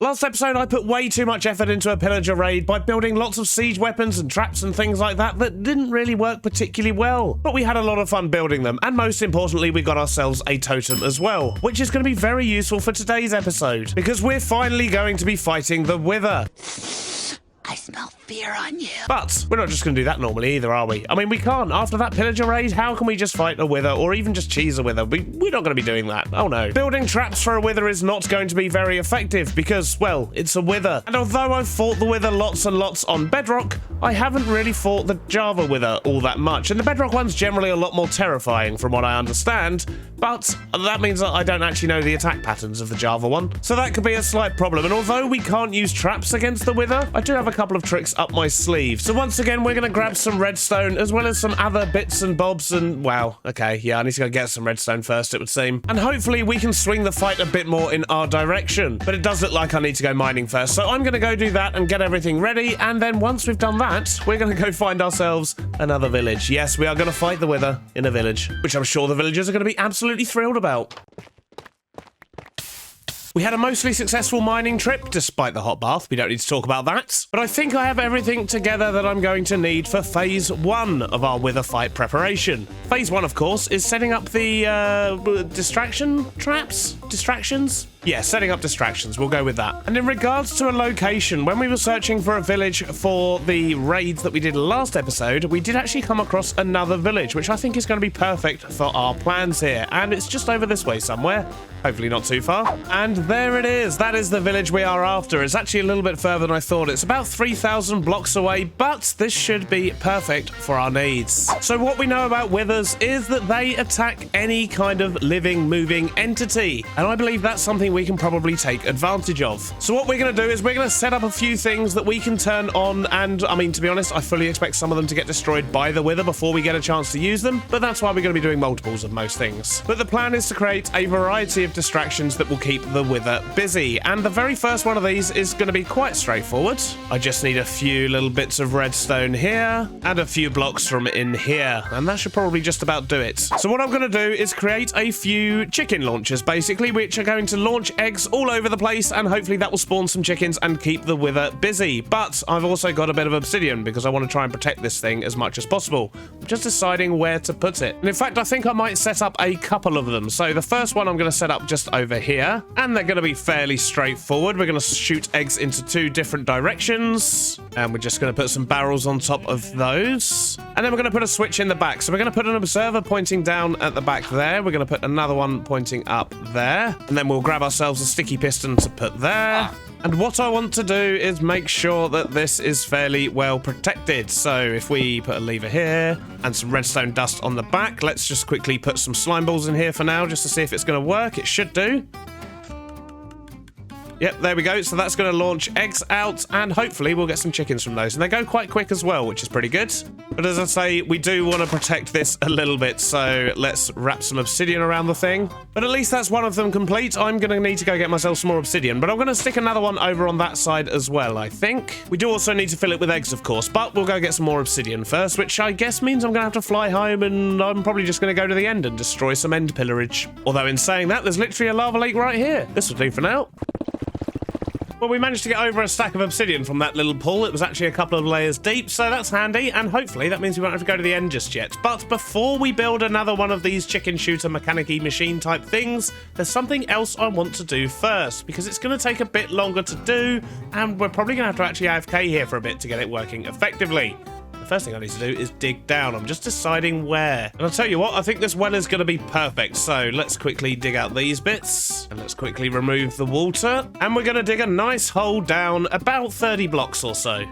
Last episode, I put way too much effort into a pillager raid by building lots of siege weapons and traps and things like that didn't really work particularly well. But we had a lot of fun building them, and most importantly, we got ourselves a totem as well, which is going to be very useful for today's episode, because we're finally going to be fighting the Wither. I smell fear on you. But we're not just going to do that normally either, are we? I mean, we can't. After that pillager raid, how can we just fight a Wither or even just cheese a Wither? We're not going to be doing that. Oh no. Building traps for a Wither is not going to be very effective because, well, it's a Wither. And although I've fought the Wither lots and lots on Bedrock, I haven't really fought the Java Wither all that much. And the Bedrock one's generally a lot more terrifying from what I understand, but that means that I don't actually know the attack patterns of the Java one. So that could be a slight problem. And although we can't use traps against the Wither, I do have a couple of tricks up my sleeve. So once again, we're going to grab some redstone as well as some other bits and bobs and wow, okay, yeah, I need to go get some redstone first, it would seem. And hopefully we can swing the fight a bit more in our direction. But it does look like I need to go mining first. So I'm going to go do that and get everything ready. And then once we've done that, we're going to go find ourselves another village. Yes, we are going to fight the Wither in a village, which I'm sure the villagers are going to be absolutely thrilled about. We had a mostly successful mining trip, despite the hot bath. We don't need to talk about that. But I think I have everything together that I'm going to need for phase 1 of our Wither fight preparation. Phase 1, of course, is setting up the distraction traps? Distractions? Yeah, setting up distractions. We'll go with that. And in regards to a location, when we were searching for a village for the raids that we did last episode, we did actually come across another village, which I think is going to be perfect for our plans here. And it's just over this way somewhere. Hopefully not too far. And there it is. That is the village we are after. It's actually a little bit further than I thought. It's about 3,000 blocks away, but this should be perfect for our needs. So what we know about Withers is that they attack any kind of living, moving entity. And I believe that's something we can probably take advantage of. So what we're going to do is we're going to set up a few things that we can turn on. And I mean, to be honest, I fully expect some of them to get destroyed by the Wither before we get a chance to use them. But that's why we're going to be doing multiples of most things. But the plan is to create a variety of distractions that will keep the Wither busy, and the very first one of these is going to be quite straightforward. I just need a few little bits of redstone here and a few blocks from in here, and that should probably just about do it. So what I'm going to do is create a few chicken launchers, basically, which are going to launch eggs all over the place, and hopefully that will spawn some chickens and keep the Wither busy. But I've also got a bit of obsidian because I want to try and protect this thing as much as possible. I'm just deciding where to put it. And in fact, I think I might set up a couple of them. So the first one I'm going to set up just over here, and they're going to be fairly straightforward. We're going to shoot eggs into 2 different directions, and we're just going to put some barrels on top of those, and then we're going to put a switch in the back. So we're going to put an observer pointing down at the back there. We're going to put another one pointing up there, and then we'll grab ourselves a sticky piston to put there. And what I want to do is make sure that this is fairly well protected. So if we put a lever here and some redstone dust on the back, let's just quickly put some slime balls in here for now just to see if it's going to work. It should do. Yep, there we go. So that's going to launch eggs out, and hopefully we'll get some chickens from those. And they go quite quick as well, which is pretty good. But as I say, we do want to protect this a little bit, so let's wrap some obsidian around the thing. But at least that's one of them complete. I'm going to need to go get myself some more obsidian, but I'm going to stick another one over on that side as well, I think. We do also need to fill it with eggs, of course, but we'll go get some more obsidian first, which I guess means I'm going to have to fly home, and I'm probably just going to go to the end and destroy some end pillarage. Although in saying that, there's literally a lava lake right here. This will do for now. Well, we managed to get over a stack of obsidian from that little pool. It was actually a couple of layers deep, so that's handy, and hopefully that means we won't have to go to the end just yet. But before we build another one of these chicken shooter mechanic-y machine type things, there's something else I want to do first, because it's going to take a bit longer to do, and we're probably going to have to actually AFK here for a bit to get it working effectively. The first thing I need to do is dig down. I'm just deciding where. And I'll tell you what, I think this well is going to be perfect. So let's quickly dig out these bits. And let's quickly remove the water. And we're going to dig a nice hole down about 30 blocks or so.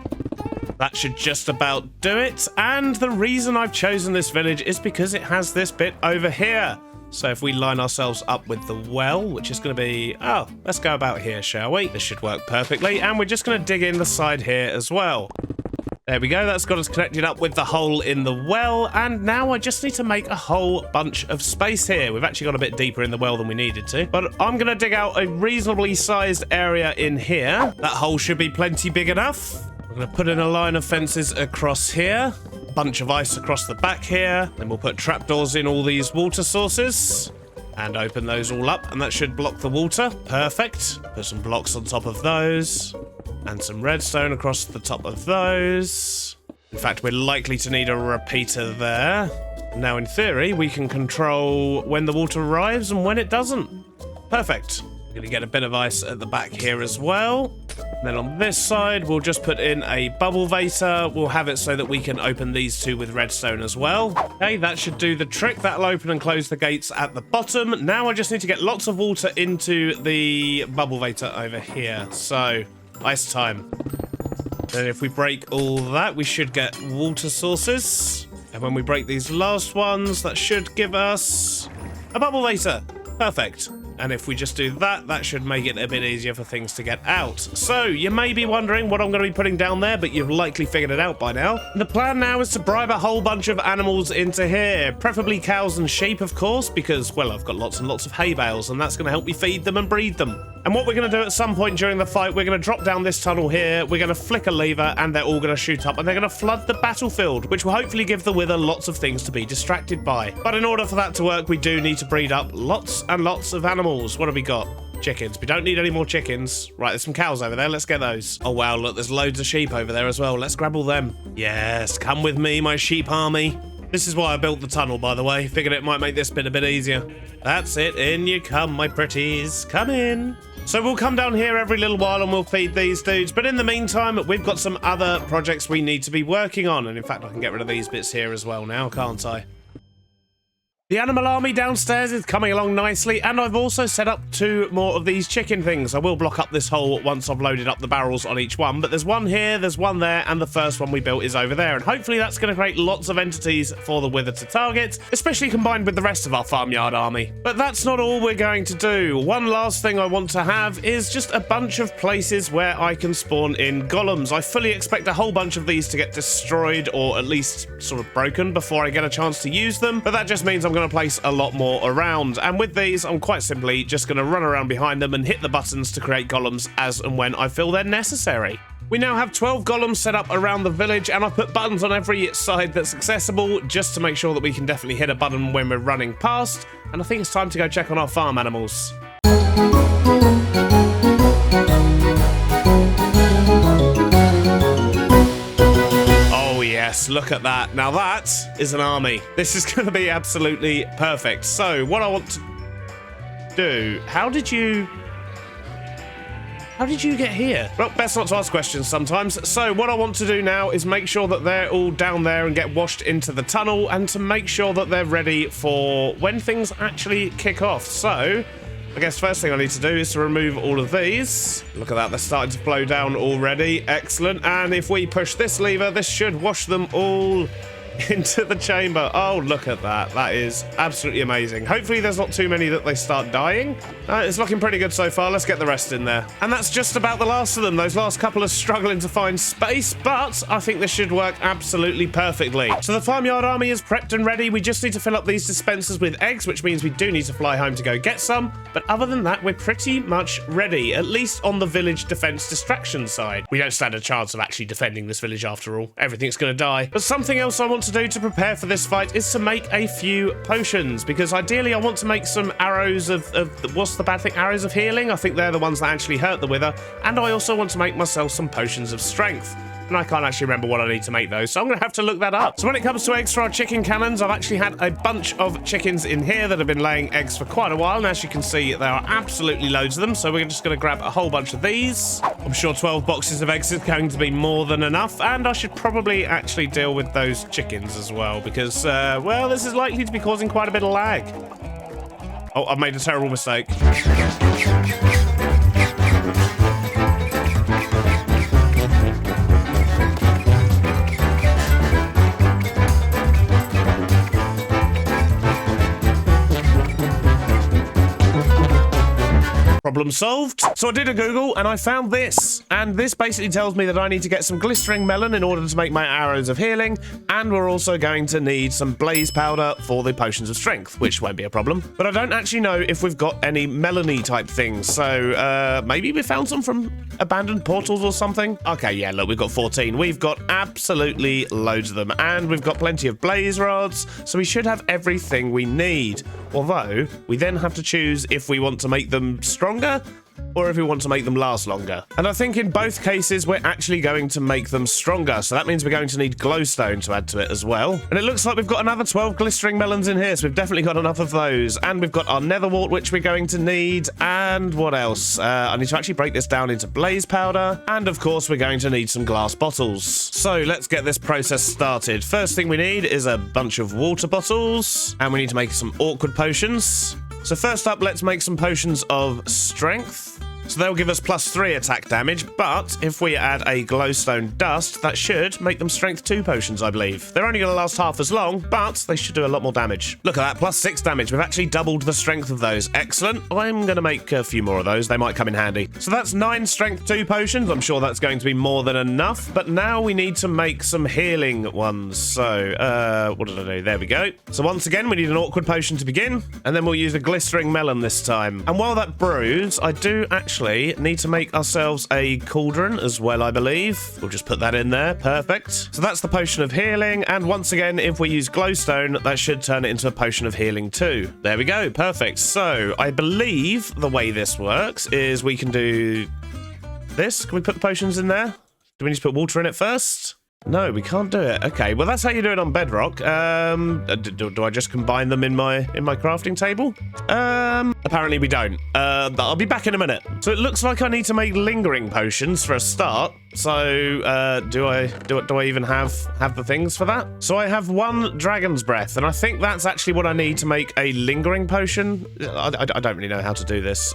That should just about do it. And the reason I've chosen this village is because it has this bit over here. So if we line ourselves up with the well, which is going to be... Oh, let's go about here, shall we? This should work perfectly. And we're just going to dig in the side here as well. There we go, that's got us connected up with the hole in the well, and now I just need to make a whole bunch of space here. We've actually got a bit deeper in the well than we needed to, but I'm going to dig out a reasonably sized area in here. That hole should be plenty big enough. I'm going to put in a line of fences across here, a bunch of ice across the back here, then we'll put trapdoors in all these water sources. And open those all up, and that should block the water. Perfect. Put some blocks on top of those. And some redstone across the top of those. In fact, we're likely to need a repeater there. Now, in theory, we can control when the water arrives and when it doesn't. Perfect. We're going to get a bit of ice at the back here as well. And then on this side, we'll just put in a bubble vator. We'll have it so that we can open these two with redstone as well. Okay, that should do the trick. That'll open and close the gates at the bottom. Now I just need to get lots of water into the bubble vator over here. So, ice time. Then if we break all that, we should get water sources. And when we break these last ones, that should give us a bubble vator. Perfect. And if we just do that, that should make it a bit easier for things to get out. So, you may be wondering what I'm going to be putting down there, but you've likely figured it out by now. The plan now is to bribe a whole bunch of animals into here. Preferably cows and sheep, of course, because, well, I've got lots and lots of hay bales, and that's going to help me feed them and breed them. And what we're going to do at some point during the fight, we're going to drop down this tunnel here, we're going to flick a lever, and they're all going to shoot up, and they're going to flood the battlefield, which will hopefully give the Wither lots of things to be distracted by. But in order for that to work, we do need to breed up lots and lots of animals. What have we got? Chickens. We don't need any more chickens. Right, there's some cows over there. Let's get those. Oh, wow, look, there's loads of sheep over there as well. Let's grab all them. Yes, come with me, my sheep army. This is why I built the tunnel, by the way. Figured it might make this bit a bit easier. That's it. In you come, my pretties. Come in. So we'll come down here every little while and we'll feed these dudes. But in the meantime, we've got some other projects we need to be working on. And in fact, I can get rid of these bits here as well now, can't I? The animal army downstairs is coming along nicely, and I've also set up 2 more of these chicken things. I will block up this hole once I've loaded up the barrels on each one, but there's one here, there's one there, and the first one we built is over there, and hopefully that's going to create lots of entities for the Wither to target, especially combined with the rest of our farmyard army. But that's not all we're going to do. One last thing I want to have is just a bunch of places where I can spawn in golems. I fully expect a whole bunch of these to get destroyed, or at least sort of broken, before I get a chance to use them, but that just means I'm going to place a lot more around, and with these I'm quite simply just going to run around behind them and hit the buttons to create golems as and when I feel they're necessary. We now have 12 golems set up around the village, and I've put buttons on every side that's accessible just to make sure that we can definitely hit a button when we're running past, and I think it's time to go check on our farm animals. Yes, look at that. Now that is an army. This is going to be absolutely perfect. So, what I want to do... How did you get here? Well, best not to ask questions sometimes. So, what I want to do now is make sure that they're all down there and get washed into the tunnel, and to make sure that they're ready for when things actually kick off. So... I guess first thing I need to do is to remove all of these. Look at that, they're starting to flow down already. Excellent. And if we push this lever, this should wash them all into the chamber. Oh, look at that. That is absolutely amazing. Hopefully there's not too many that they start dying. It's looking pretty good so far. Let's get the rest in there. And that's just about the last of them. Those last couple are struggling to find space, but I think this should work absolutely perfectly. So the farmyard army is prepped and ready. We just need to fill up these dispensers with eggs, which means we do need to fly home to go get some. But other than that, we're pretty much ready, at least on the village defense distraction side. We don't stand a chance of actually defending this village after all. Everything's going to die. But something else I want to do to prepare for this fight is to make a few potions, because ideally I want to make some arrows of what's the bad thing? Arrows of healing. I think they're the ones that actually hurt the Wither, and I also want to make myself some potions of strength. And I can't actually remember what I need to make those, so I'm going to have to look that up. So when it comes to eggs for our chicken cannons, I've actually had a bunch of chickens in here that have been laying eggs for quite a while, and as you can see, there are absolutely loads of them, so we're just going to grab a whole bunch of these. I'm sure 12 boxes of eggs is going to be more than enough, and I should probably actually deal with those chickens as well, because, well, this is likely to be causing quite a bit of lag. Oh, I've made a terrible mistake. problem solved. So I did a Google and I found this. And this basically tells me that I need to get some glistering melon in order to make my arrows of healing. And we're also going to need some blaze powder for the potions of strength, which won't be a problem. But I don't actually know if we've got any melony type things. So maybe we found some from abandoned portals or something. Okay, yeah, look, we've got 14. We've got absolutely loads of them. And we've got plenty of blaze rods. So we should have everything we need. Although, we then have to choose if we want to make them stronger or if we want to make them last longer. And I think in both cases, we're actually going to make them stronger. So that means we're going to need glowstone to add to it as well. And it looks like we've got another 12 glistering melons in here. So we've definitely got enough of those. And we've got our nether wart, which we're going to need. And what else? I need to actually break this down into blaze powder. And of course, we're going to need some glass bottles. So let's get this process started. First thing we need is a bunch of water bottles. And we need to make some awkward potions. So first up, let's make some potions of strength. So they'll give us +3 attack damage, but if we add a glowstone dust, that should make them strength 2 potions, I believe. They're only going to last half as long, but they should do a lot more damage. Look at that, +6 damage. We've actually doubled the strength of those. Excellent. I'm going to make a few more of those. They might come in handy. So that's 9 strength 2 potions. I'm sure that's going to be more than enough, but now we need to make some healing ones. So, what did I do? There we go. So once again, we need an awkward potion to begin, and then we'll use a glistering melon this time. And while that brews, I do actually need to make ourselves a cauldron as well, I believe. We'll just put that in there. Perfect. So that's the potion of healing. And once again, if we use glowstone, that should turn it into a potion of healing too. There we go. Perfect. So I believe the way this works is we can do this. Can we put the potions in there? Do we need to put water in it first? No, we can't do it. Okay, well, that's how you do it on Bedrock. Do I just combine them in my crafting table? Apparently we don't. I'll be back in a minute. So it looks like I need to make lingering potions for a start. So, do I even have the things for that? So I have 1 dragon's breath, and I think that's actually what I need to make a lingering potion. I don't really know how to do this.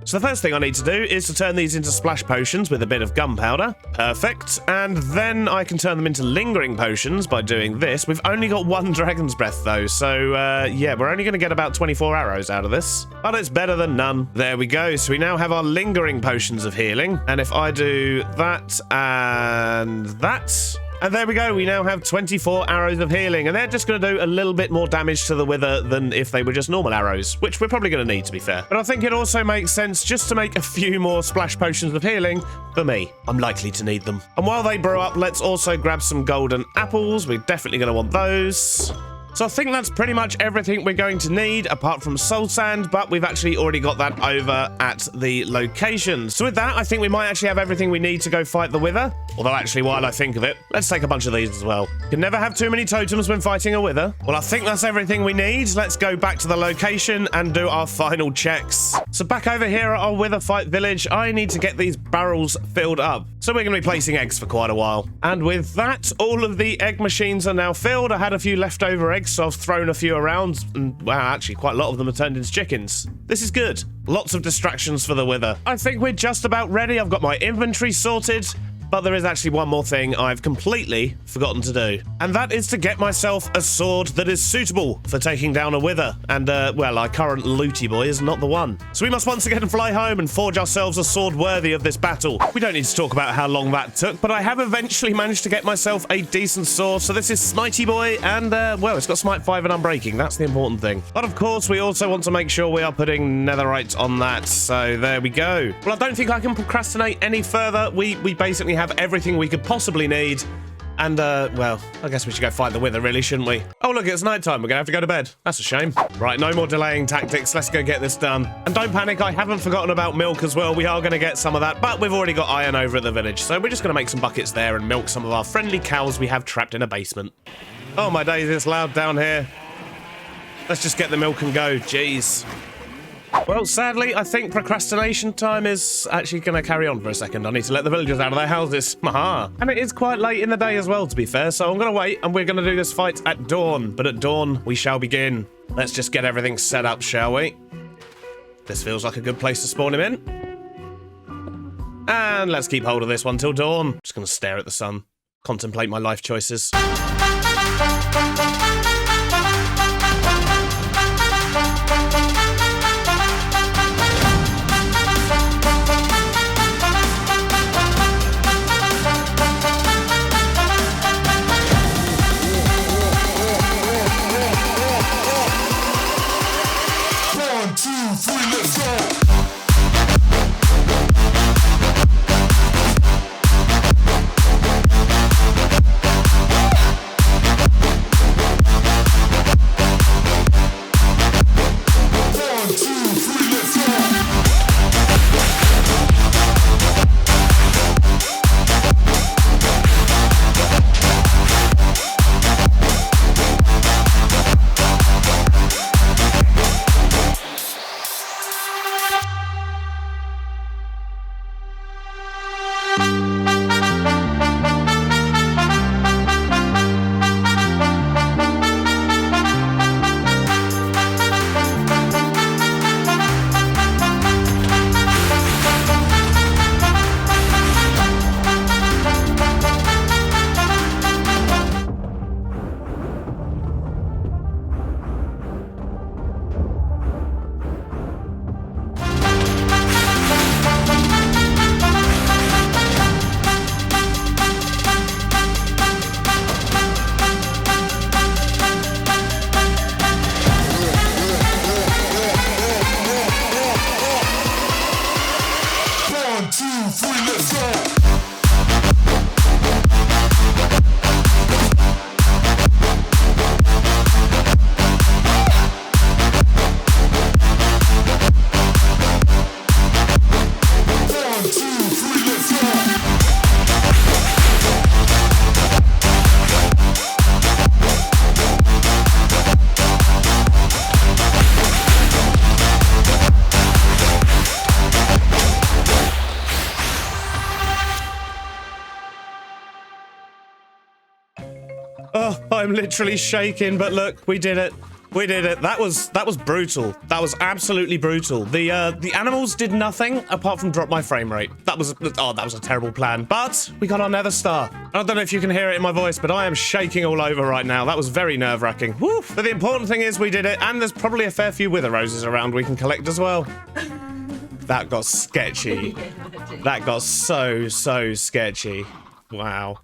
So the first thing I need to do is to turn these into splash potions with a bit of gunpowder. Perfect. And then I can turn them into lingering potions by doing this. We've only got 1 dragon's breath though. So yeah, we're only going to get about 24 arrows out of this. But it's better than none. There we go. So we now have our lingering potions of healing. And if I do that and that... And there we go, we now have 24 arrows of healing, and they're just going to do a little bit more damage to the wither than if they were just normal arrows, which we're probably going to need, to be fair. But I think it also makes sense just to make a few more splash potions of healing for me. I'm likely to need them. And while they brew up, let's also grab some golden apples. We're definitely going to want those. So I think that's pretty much everything we're going to need, apart from soul sand, but we've actually already got that over at the location. So with that, I think we might actually have everything we need to go fight the wither. Although actually, while I think of it, let's take a bunch of these as well. You can never have too many totems when fighting a wither. Well, I think that's everything we need. Let's go back to the location and do our final checks. So back over here at our wither fight village, I need to get these barrels filled up. So we're going to be placing eggs for quite a while. And with that, all of the egg machines are now filled. I had a few leftover eggs, so I've thrown a few around, and wow, actually quite a lot of them are turned into chickens. This is good. Lots of distractions for the wither. I think we're just about ready. I've got my inventory sorted. But there is actually one more thing I've completely forgotten to do. And that is to get myself a sword that is suitable for taking down a wither. And, well, our current looty boy is not the one. So we must once again fly home and forge ourselves a sword worthy of this battle. We don't need to talk about how long that took, but I have eventually managed to get myself a decent sword. So this is Smitey Boy, and, well, it's got Smite 5 and Unbreaking. That's the important thing. But, of course, we also want to make sure we are putting netherite on that. So there we go. Well, I don't think I can procrastinate any further. We basically have everything we could possibly need. And, well, I guess we should go fight the wither, really, shouldn't we? Oh, look, it's nighttime. We're going to have to go to bed. That's a shame. Right, no more delaying tactics. Let's go get this done. And don't panic, I haven't forgotten about milk as well. We are going to get some of that, but we've already got iron over at the village. So we're just going to make some buckets there and milk some of our friendly cows we have trapped in a basement. Oh, my days, it's loud down here. Let's just get the milk and go. Jeez. Well, sadly, I think procrastination time is actually going to carry on for a second. I need to let the villagers out of their houses. Haha. And it is quite late in the day as well, to be fair, so I'm going to wait, and we're going to do this fight at dawn. But at dawn, we shall begin. Let's just get everything set up, shall we? This feels like a good place to spawn him in. And let's keep hold of this one till dawn. Just going to stare at the sun, contemplate my life choices. Oh, I'm literally shaking, but look, we did it. We did it. That was brutal. That was absolutely brutal. The animals did nothing apart from drop my frame rate. That was a terrible plan. But we got our nether star. I don't know if you can hear it in my voice, but I am shaking all over right now. That was very nerve-wracking. Woo! But the important thing is we did it, and there's probably a fair few wither roses around we can collect as well. That got sketchy. That got so sketchy. Wow.